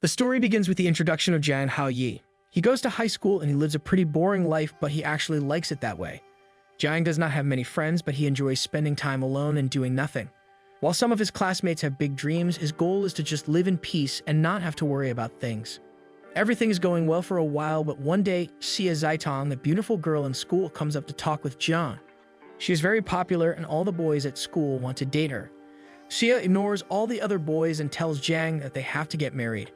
The story begins with the introduction of Jiang Hao Yi. He goes to high school and he lives a pretty boring life, but he actually likes it that way. Jiang does not have many friends, but he enjoys spending time alone and doing nothing. While some of his classmates have big dreams, his goal is to just live in peace and not have to worry about things. Everything is going well for a while, but one day, Xia Zaitong, the beautiful girl in school, comes up to talk with Jiang. She is very popular and all the boys at school want to date her. Xia ignores all the other boys and tells Jiang that they have to get married.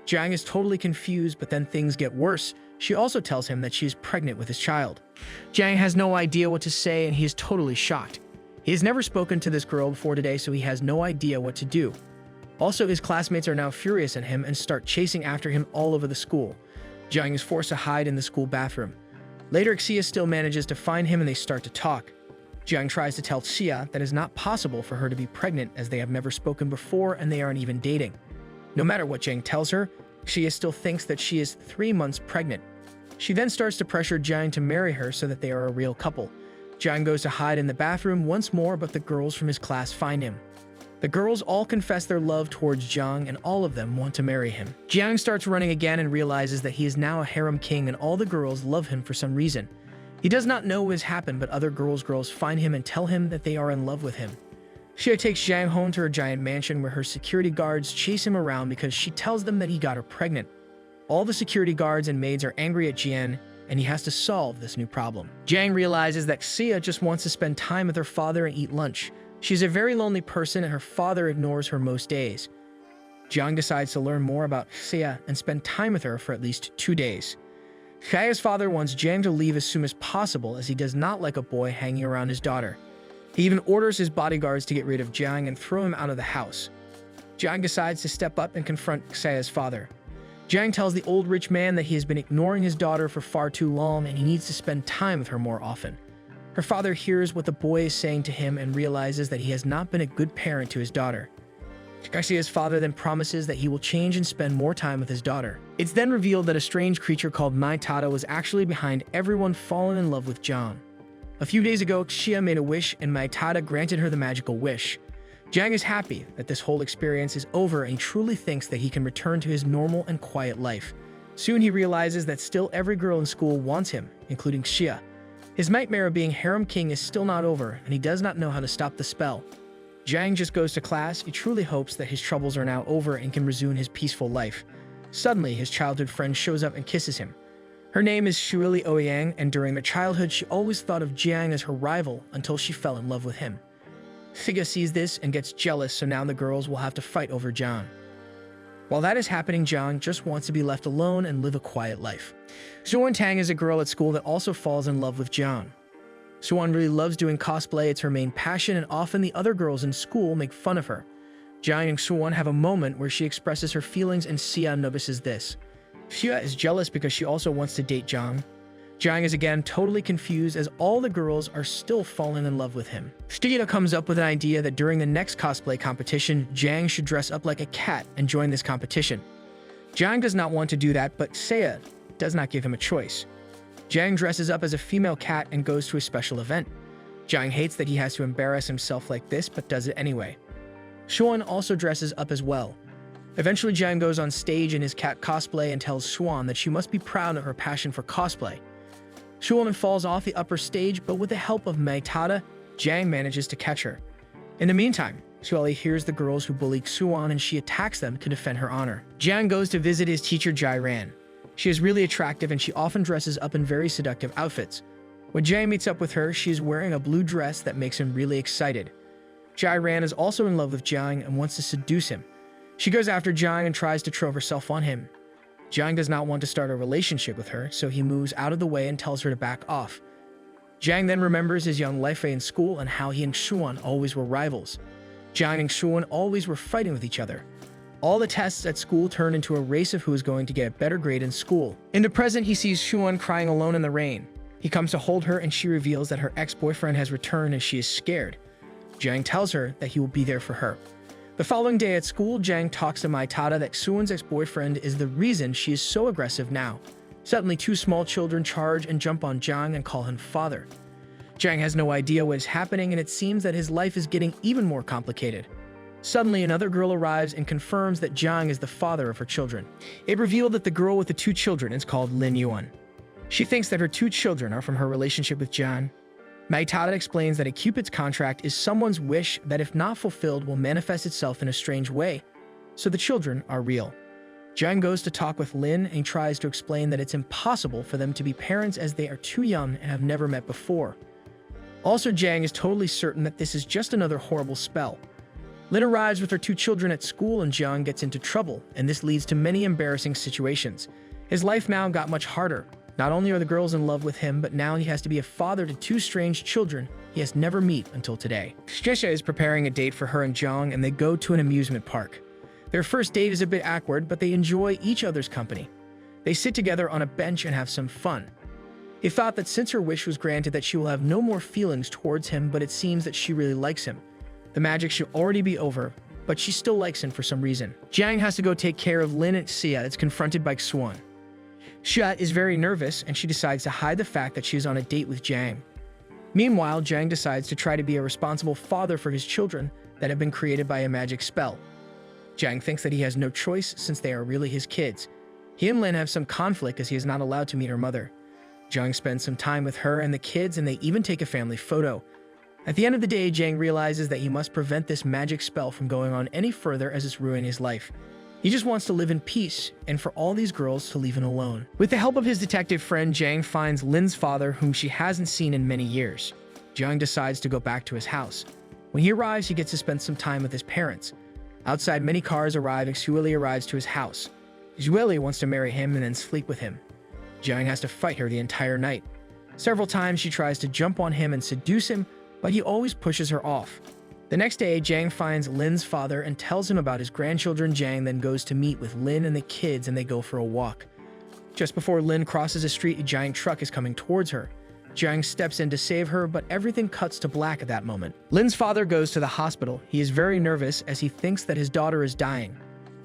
Jiang is totally confused, but then things get worse. She also tells him that she is pregnant with his child. Jiang has no idea what to say and he is totally shocked. He has never spoken to this girl before today, so he has no idea what to do. Also, his classmates are now furious at him and start chasing after him all over the school. Jiang is forced to hide in the school bathroom. Later, Xia still manages to find him and they start to talk. Jiang tries to tell Xia that it is not possible for her to be pregnant as they have never spoken before and they aren't even dating. No matter what Jiang tells her, Xia still thinks that she is 3 months pregnant. She then starts to pressure Jiang to marry her so that they are a real couple. Jiang goes to hide in the bathroom once more, but the girls from his class find him. The girls all confess their love towards Jiang and all of them want to marry him. Jiang starts running again and realizes that he is now a harem king and all the girls love him for some reason. He does not know what has happened, but other girls find him and tell him that they are in love with him. Xia takes Jiang home to her giant mansion where her security guards chase him around because she tells them that he got her pregnant. All the security guards and maids are angry at Jiang, and he has to solve this new problem. Jiang realizes that Xia just wants to spend time with her father and eat lunch. She's a very lonely person and her father ignores her most days. Jiang decides to learn more about Xia and spend time with her for at least 2 days. Xia's father wants Jiang to leave as soon as possible as he does not like a boy hanging around his daughter. He even orders his bodyguards to get rid of Jiang and throw him out of the house. Jiang decides to step up and confront Xia's father. Jiang tells the old rich man that he has been ignoring his daughter for far too long and he needs to spend time with her more often. Her father hears what the boy is saying to him and realizes that he has not been a good parent to his daughter. Xia's father then promises that he will change and spend more time with his daughter. It's then revealed that a strange creature called Mai Tada was actually behind everyone falling in love with Jiang. A few days ago, Xia made a wish and Mai Tada granted her the magical wish. Jiang is happy that this whole experience is over and he truly thinks that he can return to his normal and quiet life. Soon he realizes that still every girl in school wants him, including Xia. His nightmare of being Harem King is still not over and he does not know how to stop the spell. Jiang just goes to class. He truly hopes that his troubles are now over and can resume his peaceful life. Suddenly, his childhood friend shows up and kisses him. Her name is Shuili Ouyang, and during her childhood, she always thought of Jiang as her rival until she fell in love with him. Xia sees this and gets jealous, so now the girls will have to fight over Jiang. While that is happening, Jiang just wants to be left alone and live a quiet life. Xuan Tang is a girl at school that also falls in love with Jiang. Xuan really loves doing cosplay, it's her main passion, and often the other girls in school make fun of her. Jiang and Xuan have a moment where she expresses her feelings and Xia notices this. Xia is jealous because she also wants to date Jiang. Jiang is again totally confused as all the girls are still falling in love with him. Xia comes up with an idea that during the next cosplay competition, Jiang should dress up like a cat and join this competition. Jiang does not want to do that, but Xia does not give him a choice. Jiang dresses up as a female cat and goes to a special event. Jiang hates that he has to embarrass himself like this, but does it anyway. Xuan also dresses up as well. Eventually, Jiang goes on stage in his cat cosplay and tells Xuan that she must be proud of her passion for cosplay. Xuan falls off the upper stage, but with the help of Mai Tada, Jiang manages to catch her. In the meantime, Shuili hears the girls who bully Xuan and she attacks them to defend her honor. Jiang goes to visit his teacher Jai Ran. She is really attractive and she often dresses up in very seductive outfits. When Jiang meets up with her, she is wearing a blue dress that makes him really excited. Jai Ran is also in love with Jiang and wants to seduce him. She goes after Jiang and tries to throw herself on him. Jiang does not want to start a relationship with her, so he moves out of the way and tells her to back off. Jiang then remembers his young life in school and how he and Xuan always were rivals. Jiang and Xuan always were fighting with each other. All the tests at school turn into a race of who is going to get a better grade in school. In the present, he sees Xuan crying alone in the rain. He comes to hold her and she reveals that her ex-boyfriend has returned and she is scared. Jiang tells her that he will be there for her. The following day at school, Jiang talks to Mai Tada that Xuan's ex-boyfriend is the reason she is so aggressive now. Suddenly, 2 small children charge and jump on Jiang and call him father. Jiang has no idea what is happening and it seems that his life is getting even more complicated. Suddenly, another girl arrives and confirms that Jiang is the father of her children. It revealed that the girl with the 2 children is called Lin Yuan. She thinks that her 2 children are from her relationship with Jiang. Maitada explains that a Cupid's contract is someone's wish that, if not fulfilled, will manifest itself in a strange way, so the children are real. Jiang goes to talk with Lin and tries to explain that it's impossible for them to be parents as they are too young and have never met before. Also, Jiang is totally certain that this is just another horrible spell. Lin arrives with her 2 children at school and Jiang gets into trouble, and this leads to many embarrassing situations. His life now got much harder. Not only are the girls in love with him, but now he has to be a father to 2 strange children he has never met until today. Xie is preparing a date for her and Jiang, and they go to an amusement park. Their first date is a bit awkward, but they enjoy each other's company. They sit together on a bench and have some fun. He thought that since her wish was granted that she will have no more feelings towards him, but it seems that she really likes him. The magic should already be over, but she still likes him for some reason. Jiang has to go take care of Lin and Xia that's confronted by Xuan. Xia is very nervous, and she decides to hide the fact that she is on a date with Jiang. Meanwhile, Jiang decides to try to be a responsible father for his children that have been created by a magic spell. Jiang thinks that he has no choice since they are really his kids. He and Lin have some conflict as he is not allowed to meet her mother. Jiang spends some time with her and the kids, and they even take a family photo. At the end of the day, Jiang realizes that he must prevent this magic spell from going on any further as it's ruining his life. He just wants to live in peace, and for all these girls to leave him alone. With the help of his detective friend, Jiang finds Lin's father, whom she hasn't seen in many years. Jiang decides to go back to his house. When he arrives, he gets to spend some time with his parents. Outside, many cars arrive and Xueli arrives to his house. Xueli wants to marry him and then sleep with him. Jiang has to fight her the entire night. Several times she tries to jump on him and seduce him, but he always pushes her off. The next day, Jiang finds Lin's father and tells him about his grandchildren. Jiang then goes to meet with Lin and the kids, and they go for a walk. Just before Lin crosses the street, a giant truck is coming towards her. Jiang steps in to save her, but everything cuts to black at that moment. Lin's father goes to the hospital. He is very nervous as he thinks that his daughter is dying.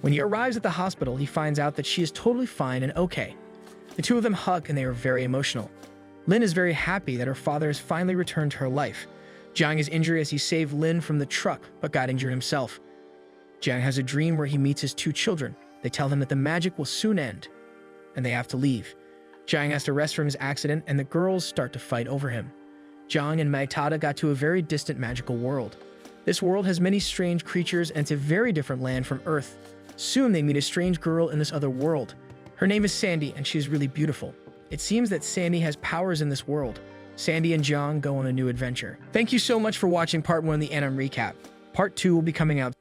When he arrives at the hospital, he finds out that she is totally fine and okay. The 2 of them hug and they are very emotional. Lin is very happy that her father has finally returned to her life. Jiang is injured as he saved Lin from the truck, but got injured himself. Jiang has a dream where he meets his 2 children. They tell him that the magic will soon end, and they have to leave. Jiang has to rest from his accident, and the girls start to fight over him. Jiang and Maitada got to a very distant magical world. This world has many strange creatures, and it's a very different land from Earth. Soon they meet a strange girl in this other world. Her name is Sandy, and she is really beautiful. It seems that Sandy has powers in this world. Sandy and Jiang go on a new adventure. Thank you so much for watching part 1 of the anime recap. Part 2 will be coming out